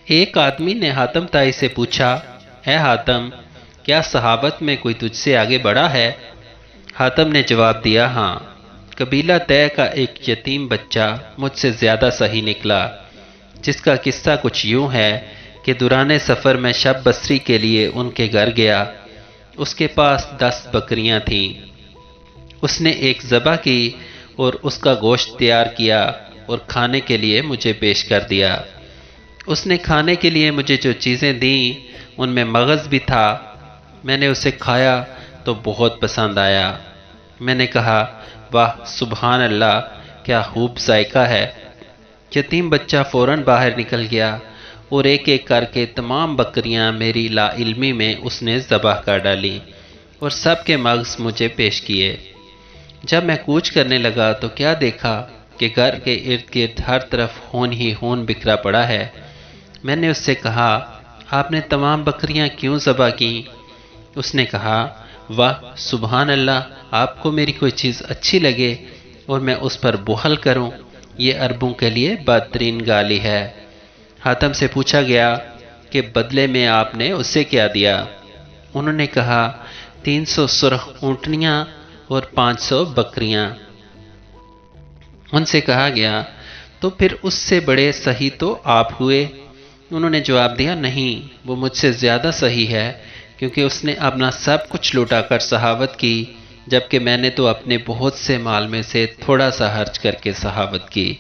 ایک آدمی نے حاتم تائی سے پوچھا، اے حاتم، کیا صحابت میں کوئی تجھ سے آگے بڑھا ہے؟ حاتم نے جواب دیا، ہاں، قبیلہ طے کا ایک یتیم بچہ مجھ سے زیادہ صحیح نکلا، جس کا قصہ کچھ یوں ہے کہ دوران سفر میں شب بصری کے لیے ان کے گھر گیا۔ اس کے پاس 10 بکریاں تھیں۔ اس نے ایک ذبح کی اور اس کا گوشت تیار کیا اور کھانے کے لیے مجھے پیش کر دیا۔ اس نے کھانے کے لیے مجھے جو چیزیں دیں ان میں مغز بھی تھا۔ میں نے اسے کھایا تو بہت پسند آیا۔ میں نے کہا، واہ سبحان اللہ، کیا خوب ذائقہ ہے۔ یتیم بچہ فوراً باہر نکل گیا اور ایک ایک کر کے تمام بکریاں میری لا علمی میں اس نے ذبح کر ڈالی اور سب کے مغز مجھے پیش کیے۔ جب میں کوچ کرنے لگا تو کیا دیکھا کہ گھر کے ارد گرد ہر طرف خون ہی خون بکھرا پڑا ہے۔ میں نے اس سے کہا، آپ نے تمام بکریاں کیوں ذبح کیں؟ اس نے کہا، واہ سبحان اللہ، آپ کو میری کوئی چیز اچھی لگے اور میں اس پر بخل کروں، یہ عربوں کے لیے بدترین گالی ہے۔ حاتم سے پوچھا گیا کہ بدلے میں آپ نے اسے کیا دیا؟ انہوں نے کہا، 300 سرخ اونٹنیاں اور 500 بکریاں۔ ان سے کہا گیا، تو پھر اس سے بڑے صحیح تو آپ ہوئے؟ انہوں نے جواب دیا، نہیں، وہ مجھ سے زیادہ صحیح ہے، کیونکہ اس نے اپنا سب کچھ لوٹا کر سخاوت کی، جبکہ میں نے تو اپنے بہت سے مال میں سے تھوڑا سا خرچ کر کے سخاوت کی۔